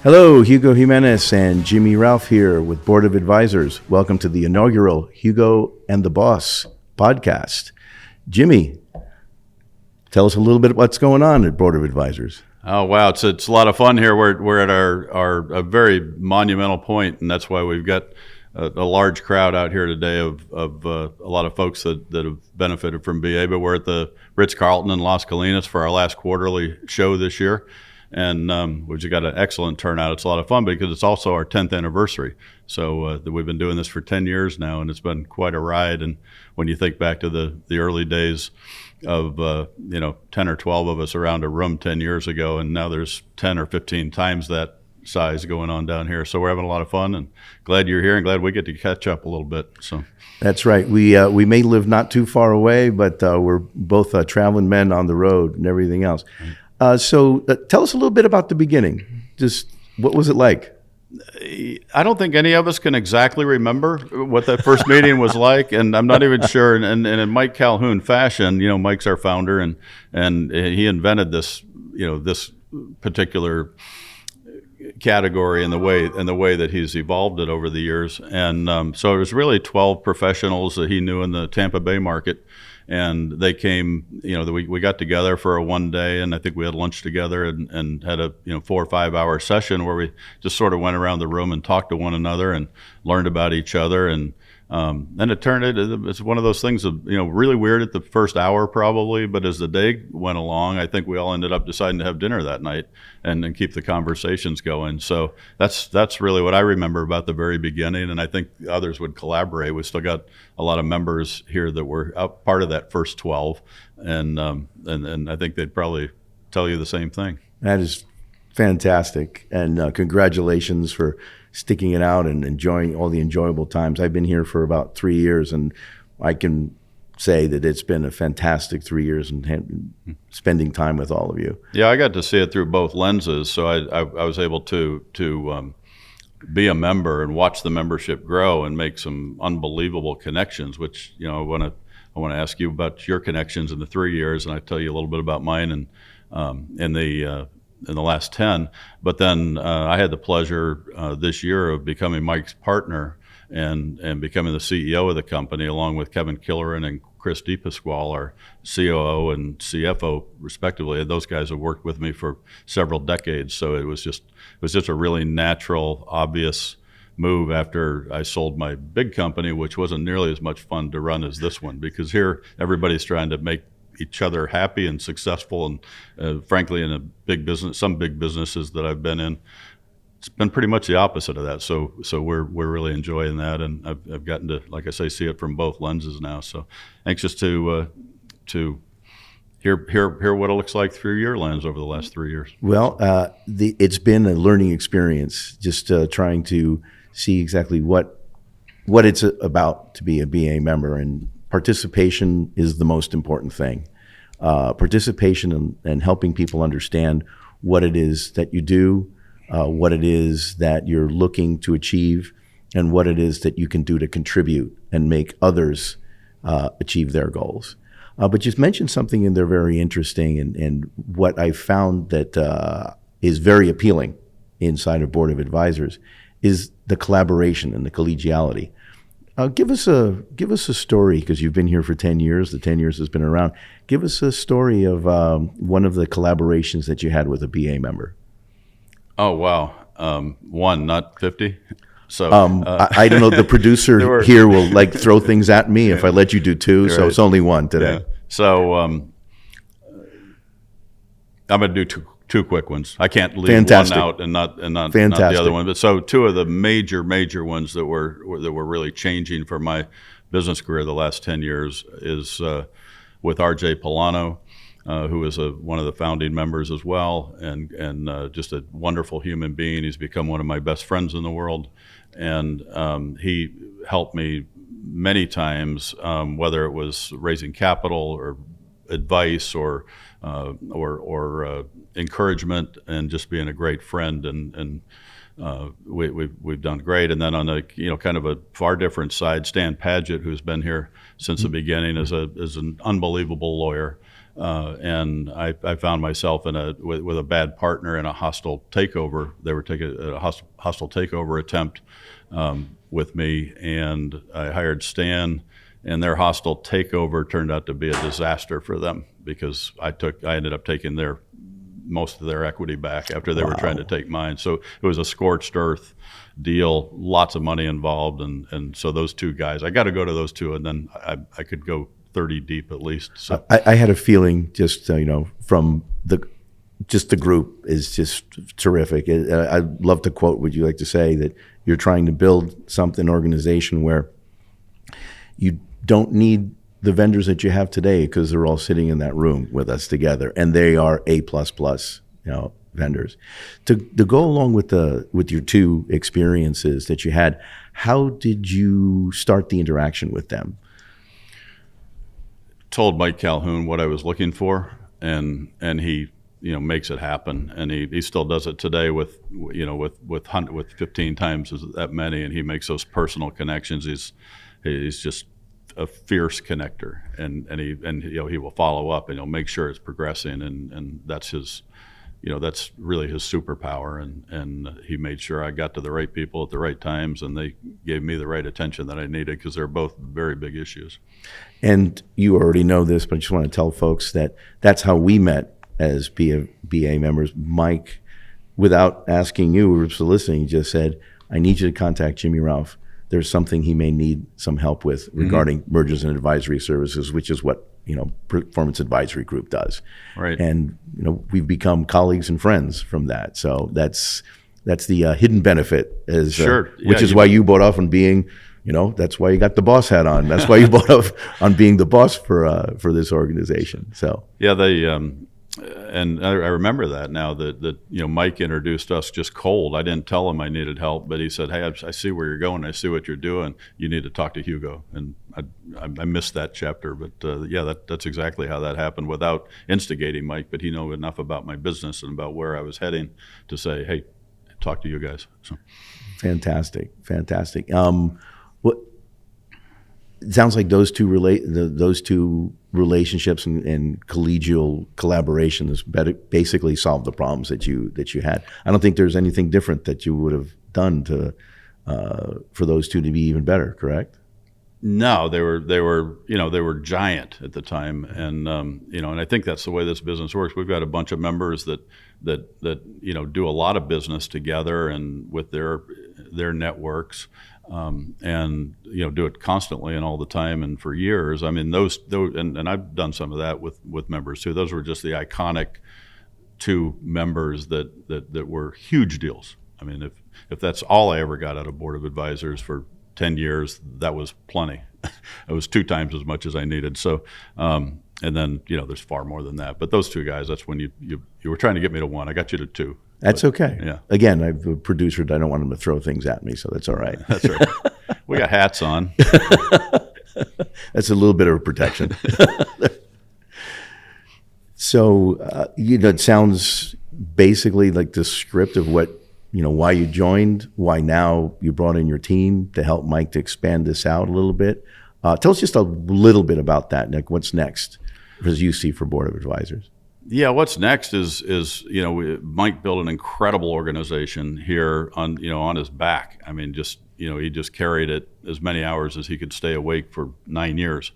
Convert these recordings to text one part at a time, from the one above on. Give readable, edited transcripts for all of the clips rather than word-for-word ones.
Hello, Hugo Himenez and Jimmy Ralph here with Board of Advisors. Welcome to the inaugural Hugo and The Boss podcast. Jimmy, tell us a little bit what's going on at Board of Advisors. Oh, wow. It's a lot of fun here. We're at a very monumental point, and that's why we've got a large crowd out here today of a lot of folks that have benefited from BA. But we're at the Ritz-Carlton in Las Colinas for our last quarterly show this year. And we've got an excellent turnout. It's a lot of fun because it's also our 10th anniversary. So we've been doing this for 10 years now, and it's been quite a ride. And when you think back to the early days of 10 or 12 of us around a room 10 years ago, and now there's 10 or 15 times that size going on down here. So we're having a lot of fun, and glad you're here, and glad we get to catch up a little bit. So that's right. We may live not too far away, but we're both traveling men on the road and everything else. So tell us a little bit about the beginning. Just what was it like? I don't think any of us can exactly remember what that first meeting was like, and I'm not even sure. And in Mike Calhoun fashion, Mike's our founder, and he invented this, this particular category and the way that he's evolved it over the years. And so it was really 12 professionals that he knew in the Tampa Bay market. And they came, we got together for a one day, and I think we had lunch together and had a 4 or 5 hour session where we just sort of went around the room and talked to one another and learned about each other. And it turned it's one of those things of, really weird at the first hour probably, but as the day went along, I think we all ended up deciding to have dinner that night and keep the conversations going. So that's really what I remember about the very beginning, and I think others would collaborate. We still got a lot of members here that were part of that first 12, and I think they'd probably tell you the same thing. That is fantastic, and congratulations for sticking it out and enjoying all the enjoyable times. I've been here for about 3 years, and I can say that it's been a fantastic 3 years and spending time with all of you. Yeah, I got to see it through both lenses, so I was able to be a member and watch the membership grow and make some unbelievable connections, which I want to ask you about your connections in the 3 years, and I tell you a little bit about mine in the last 10. But then I had the pleasure this year of becoming Mike's partner and becoming the CEO of the company, along with Kevin Killeran and Chris DePasquale, our COO and CFO, respectively. And those guys have worked with me for several decades. So it was just a really natural, obvious move after I sold my big company, which wasn't nearly as much fun to run as this one, because here everybody's trying to make each other happy and successful. And frankly, in a big business, some big businesses that I've been in, it's been pretty much the opposite of that. So we're really enjoying that, and I've gotten to, like I say, see it from both lenses now. So anxious to hear what it looks like through your lens over the last 3 years. Well, it's been a learning experience, just trying to see exactly what it's about to be a BA member, and participation is the most important thing. Participation and helping people understand what it is that you do, what it is that you're looking to achieve, and what it is that you can do to contribute and make others achieve their goals. But you mentioned something in there very interesting, and what I found that is very appealing inside of Board of Advisors is the collaboration and the collegiality. Give us a story, because you've been here for 10 years. The 10 years has been around. Give us a story of one of the collaborations that you had with a BA member. Oh, wow. One, not 50. So I don't know. The producer here will throw things at me if I let you do two. Right. So it's only one today. Yeah. So I'm going to do two quick ones. I can't leave Fantastic. one out and not the other one. But so two of the major ones that were really changing for my business career the last 10 years is with RJ Palano, who is one of the founding members as well, and just a wonderful human being. He's become one of my best friends in the world, and he helped me many times, whether it was raising capital or advice or encouragement, and just being a great friend, and we've done great. And then on a kind of a far different side, Stan Padet, who's been here since the beginning, is an unbelievable lawyer. and I found myself with a bad partner in a hostile takeover. They were taking a hostile takeover attempt with me, and I hired Stan, and their hostile takeover turned out to be a disaster for them because I ended up taking most of their equity back after they were trying to take mine. So it was a scorched earth deal, lots of money involved, and so those two guys, I got to go to those two, and then I could go 30 deep at least. So I had a feeling just from the group is just terrific. I'd love to quote, would you like to say that you're trying to build an organization where you don't need the vendors that you have today because they're all sitting in that room with us together, and they are A++, vendors. To go along with your two experiences that you had, how did you start the interaction with them? Told Mike Calhoun what I was looking for, and he makes it happen, and he still does it today with 15 times that many, and he makes those personal connections. He's just a fierce connector, and he will follow up, and he'll make sure it's progressing, and that's his, that's really his superpower, and he made sure I got to the right people at the right times, and they gave me the right attention that I needed because they're both very big issues. And you already know this, but I just want to tell folks that that's how we met as BA members. Mike, without asking you or soliciting, just said, I need you to contact Jimmy Ralph. There's something he may need some help with regarding mergers and advisory services, which is what Performance Advisory Group does. Right. And we've become colleagues and friends from that. So that's the hidden benefit, which is why you bought off on being, that's why you got the boss hat on. That's why you bought off on being the boss for this organization. So yeah, and I remember that now that Mike introduced us just cold. I didn't tell him I needed help, but he said, "Hey, I see where you're going. I see what you're doing. You need to talk to Hugo." And I missed that chapter, but that's exactly how that happened without instigating Mike. But he knew enough about my business and about where I was heading to say, "Hey, talk to you guys." So. Fantastic. It sounds like those two relationships and collegial collaboration has basically solved the problems that you had. I don't think there's anything different that you would have done for those two to be even better. Correct? No, they were giant at the time, and and I think that's the way this business works. We've got a bunch of members that do a lot of business together and with their networks. And do it constantly and all the time and for years. I mean, those and I've done some of that with members too. Those were just the iconic two members that were huge deals. I mean, if that's all I ever got out of Board of Advisors for 10 years, that was plenty. It was 2 times as much as I needed. So, and then there's far more than that. But those two guys, that's when you were trying to get me to 1. I got you to 2. That's okay. Yeah. Again, I'm a producer. I don't want him to throw things at me, so that's all right. That's right. We got hats on. That's a little bit of a protection. So, it sounds basically like the script of what, why you joined, why now you brought in your team to help Mike to expand this out a little bit. Tell us just a little bit about that. Like, what's next as you see for Board of Advisors? Yeah, what's next is Mike built an incredible organization here on his back. I mean, he just carried it as many hours as he could stay awake for 9 years,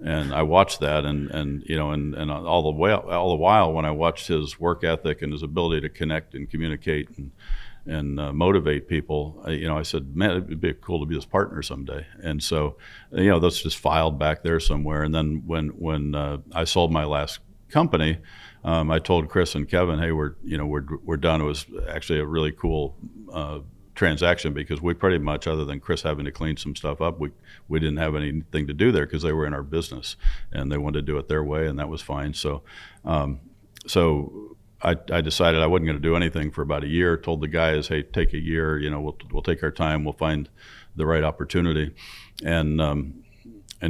and I watched that, and all the while when I watched his work ethic and his ability to connect and communicate and motivate people, I said, man, it'd be cool to be his partner someday. And so, that's just filed back there somewhere. And then when I sold my last company, I told Chris and Kevin, hey, we're done. It was actually a really cool transaction because we pretty much, other than Chris having to clean some stuff up, we didn't have anything to do there because they were in our business and they wanted to do it their way, and that was fine. So, I decided I wasn't going to do anything for about a year. Told the guys, hey, take a year. We'll take our time. We'll find the right opportunity, and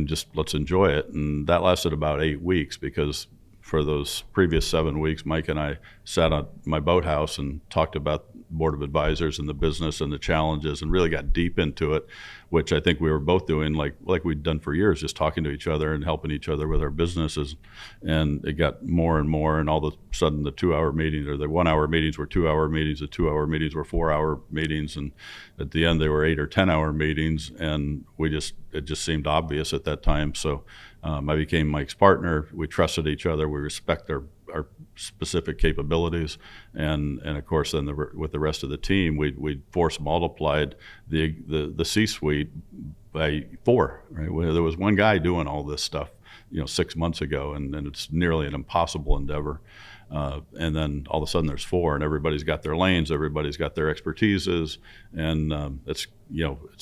just let's enjoy it. And that lasted about 8 weeks because for those previous 7 weeks, Mike and I sat on my boathouse and talked about board of advisors and the business and the challenges, and really got deep into it, which I think we were both doing like we'd done for years, just talking to each other and helping each other with our businesses. And it got more and more, and all of a sudden the 2-hour meetings, or the 1-hour meetings, were 2-hour meetings, the 2-hour meetings were 4-hour meetings, and at the end they were 8 or 10-hour meetings, and it just seemed obvious at that time. So I became Mike's partner. We trusted each other. We respect our specific capabilities, and of course then with the rest of the team, we force multiplied the C-suite by 4. Right, there was one guy doing all this stuff, 6 months ago, and it's nearly an impossible endeavor. And then all of a sudden there's 4, and everybody's got their lanes, everybody's got their expertises, and it's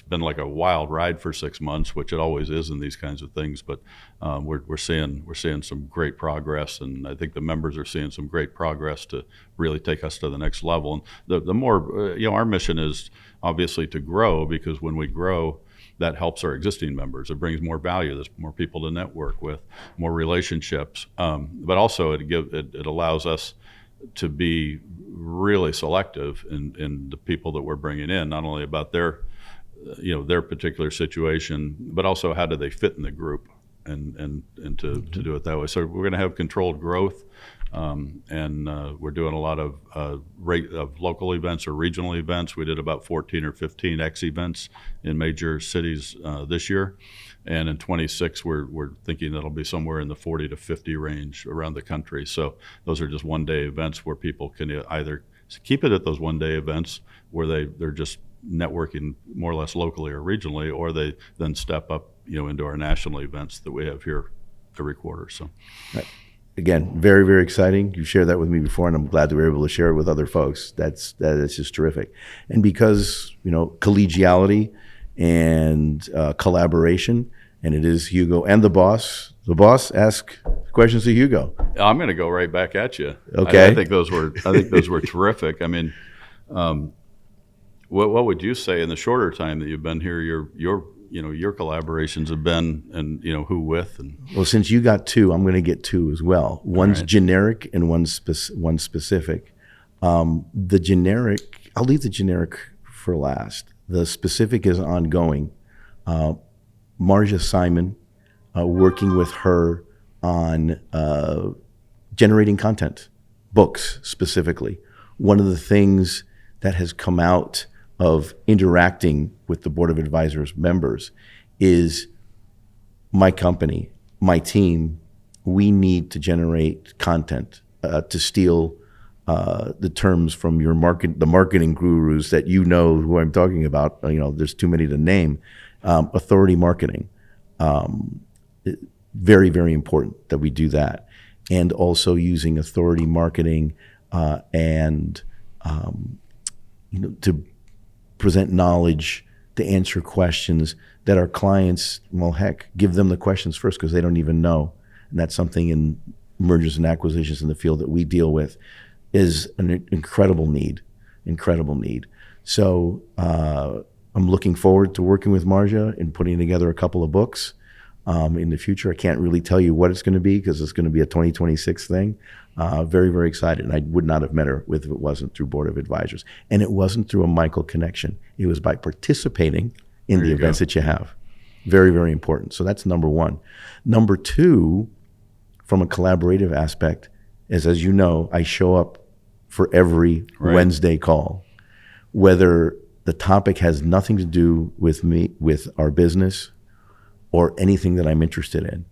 been like a wild ride for 6 months, which it always is in these kinds of things. But we're seeing some great progress, and I think the members are seeing some great progress to really take us to the next level. And the more our mission is obviously to grow, because when we grow, that helps our existing members. It brings more value. There's more people to network with, more relationships. But also it allows us to be really selective in the people that we're bringing in, not only about their particular situation, but also how do they fit in the group, and to do it that way. So we're going to have controlled growth. And we're doing a lot of local events or regional events. We did about 14 or 15 X events in major cities this year. And in 26, we're thinking that'll be somewhere in the 40 to 50 range around the country. So those are just one-day events where people can either keep it at those one-day events where they're just networking more or less locally or regionally, or they then step up into our national events that we have here every quarter. So. Right. Again, very, very exciting. You shared that with me before, and I'm glad that we were able to share it with other folks. That is just terrific. And because, collegiality and collaboration, and it is Hugo and the boss. The boss, ask questions to Hugo. I'm going to go right back at you. Okay. I think those were terrific. I mean, what would you say in the shorter time that you've been here? Your collaborations have been, and who with, and well, since you got 2, I'm going to get 2 as well. One's right. Generic and one's specific. The generic, I'll leave the generic for last. The specific is ongoing. Marja Simon, working with her on generating content, books specifically. One of the things that has come out of interacting with the Board of Advisors members is my company, my team, we need to generate content to steal the terms from the marketing gurus that who I'm talking about. There's too many to name. Authority marketing. Very, very important that we do that. And also using authority marketing and to present knowledge, to answer questions that our clients, give them the questions first because they don't even know. And that's something in mergers and acquisitions in the field that we deal with is an incredible need. So I'm looking forward to working with Marja and putting together a couple of books in the future. I can't really tell you what it's going to be because it's going to be a 2026 thing. Very, very excited. And I would not have met her if it wasn't through Board of Advisors. And it wasn't through a Michael connection. It was by participating in the events that you have. Very, very important. So that's number 1. Number 2, from a collaborative aspect, is, as you know, I show up for every Wednesday call, whether the topic has nothing to do with me, with our business, or anything that I'm interested in.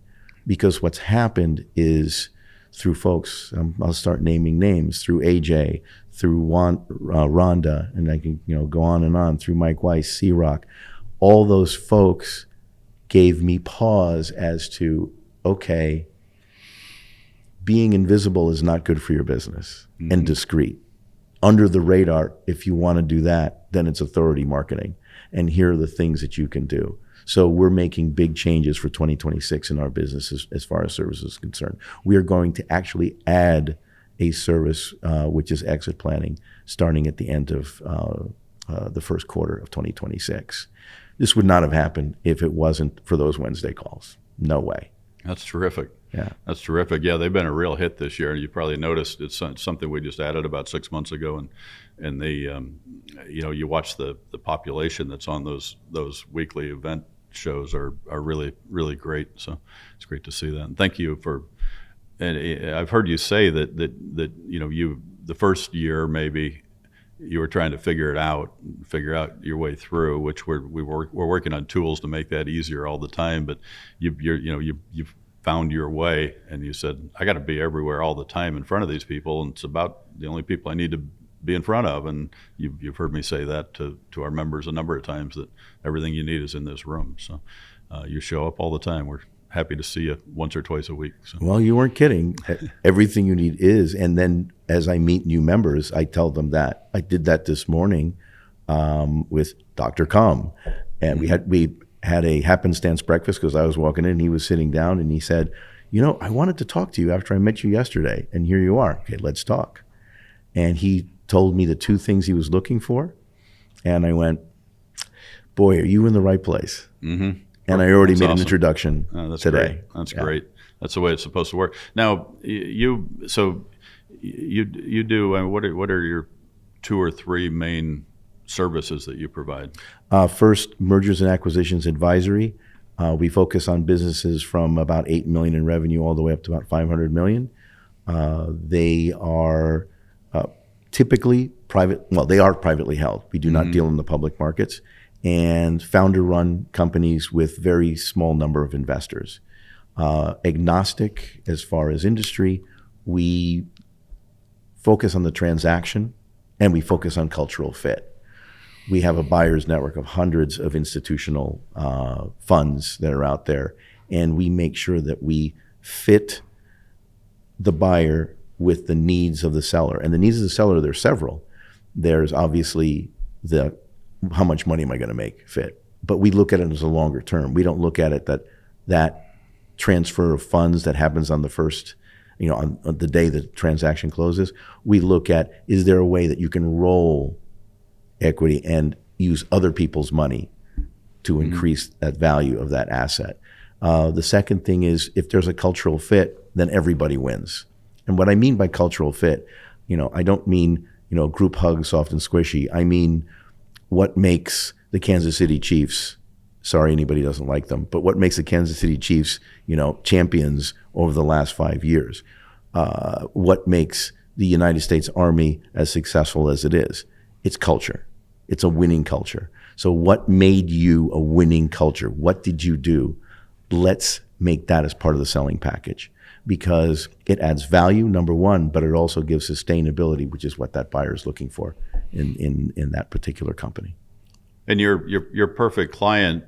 Because what's happened is through folks, I'll start naming names, through AJ, through Rhonda, and I can go on and on, through Mike Weiss, C-Rock, all those folks gave me pause as to, okay, being invisible is not good for your business, and discreet. Under the radar, if you want to do that, then it's authority marketing. And here are the things that you can do. So we're making big changes for 2026 in our business as far as services is concerned. We are going to actually add a service, which is exit planning, starting at the end of the first quarter of 2026. This would not have happened if it wasn't for those Wednesday calls. No way. That's terrific. Yeah. That's terrific. Yeah, they've been a real hit this year. You probably noticed it's something we just added about 6 months ago, and they, you watch the population that's on those weekly event shows are really, really great. So it's great to see that. And thank you for. And I've heard you say that you the first year maybe you were trying to figure out your way through, which we're working on tools to make that easier all the time. But you've found your way, and you said, I got to be everywhere all the time in front of these people, and it's about the only people I need to be in front of. And you've heard me say that to our members a number of times, that everything you need is in this room. So you show up all the time. We're happy to see you once or twice a week. So. Well, you weren't kidding. Everything you need is. And then as I meet new members, I tell them that. I did that this morning with Dr. Com. And we had a happenstance breakfast because I was walking in. He was sitting down and he said, I wanted to talk to you after I met you yesterday. And here you are. Okay, let's talk. And he told me the two things he was looking for. And I went, boy, are you in the right place? Mm-hmm. And I already made an introduction today. Great. That's great. That's the way it's supposed to work. Now, you do. What are your 2 or 3 main services that you provide? First, mergers and acquisitions advisory. We focus on businesses from about $8 million in revenue all the way up to about $500 million. They are typically private. Well, they are privately held. We do not deal in the public markets. And founder-run companies with very small number of investors. Agnostic as far as industry, we focus on the transaction and we focus on cultural fit. We have a buyer's network of hundreds of institutional funds that are out there, and we make sure that we fit the buyer with the needs of the seller. And the needs of the seller, there's several. There's obviously how much money am I going to make fit? But we look at it as a longer term. We don't look at it that transfer of funds that happens on the first, on the day the transaction closes. We look at, is there a way that you can roll equity and use other people's money to increase that value of that asset? The second thing is, if there's a cultural fit, then everybody wins. And what I mean by cultural fit, I don't mean, group hug, soft and squishy. I mean, what makes the Kansas City Chiefs, sorry anybody doesn't like them, but what makes the Kansas City Chiefs, champions over the last 5 years? What makes the United States Army as successful as it is? It's culture. It's a winning culture. So what made you a winning culture? What did you do? Let's make that as part of the selling package, because it adds value, number one, but it also gives sustainability, which is what that buyer is looking for in that particular company. And your perfect client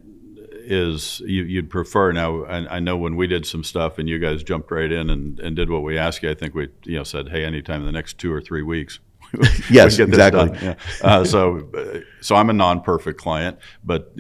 is you'd prefer. Now, I know when we did some stuff and you guys jumped right in and did what we asked you, I think we said, hey, anytime in the next 2 or 3 weeks. Yes, exactly. Yeah. So I'm a non-perfect client, but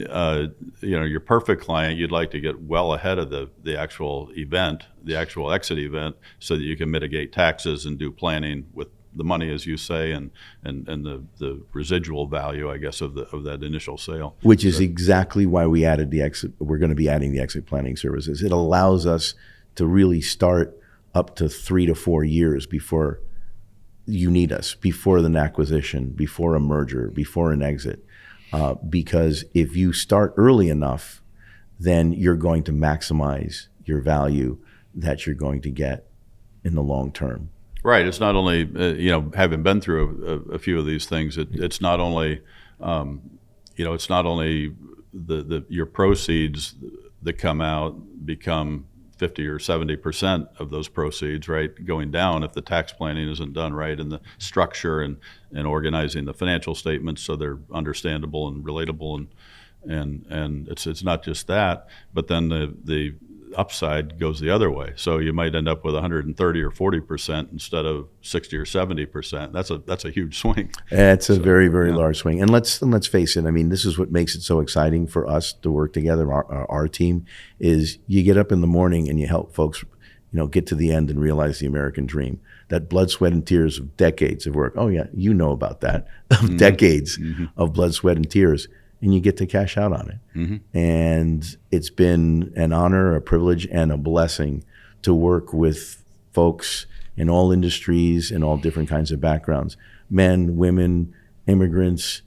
your perfect client, you'd like to get well ahead of the actual event, the actual exit event, so that you can mitigate taxes and do planning with the money, as you say, and the residual value, I guess, of that initial sale. Which is exactly why we added the exit. We're going to be adding the exit planning services. It allows us to really start up to 3 to 4 years before you need us, before an acquisition, before a merger, before an exit. Because if you start early enough, then you're going to maximize your value that you're going to get in the long term. Right. It's not only, having been through a few of these things, it's not only, it's not only your proceeds that come out become 50 or 70% of those proceeds, right, going down if the tax planning isn't done right, and the structure and organizing the financial statements so they're understandable and relatable, and it's not just that, but then the upside goes the other way. So you might end up with 130 or 40% instead of 60 or 70%. That's a huge swing. It's a very, very large swing. And let's face it. I mean, this is what makes it so exciting for us to work together. Our team is, you get up in the morning and you help folks, get to the end and realize the American dream. That blood, sweat, and tears of decades of work. Oh yeah, you know about that. Of decades of blood, sweat, and tears. and you get to cash out on it. And it's been an honor, a privilege, and a blessing to work with folks in all industries and all different kinds of backgrounds, men, women, immigrants,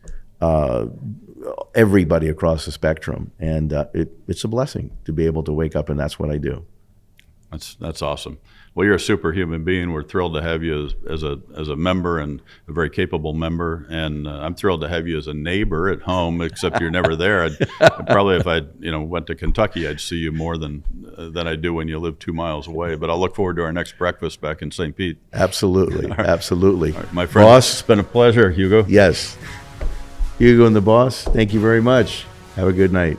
everybody across the spectrum. And it's a blessing to be able to wake up, and that's what I do. That's awesome. Well, you're a superhuman being. We're thrilled to have you as a member, and a very capable member. And I'm thrilled to have you as a neighbor at home. Except you're never there. I'd probably, if I went to Kentucky, I'd see you more than I do when you live 2 miles away. But I'll look forward to our next breakfast back in St. Pete. Absolutely, absolutely. All right, my friend, Boss, it's been a pleasure, Hugo. yes. Hugo and the Boss, thank you very much. Have a good night.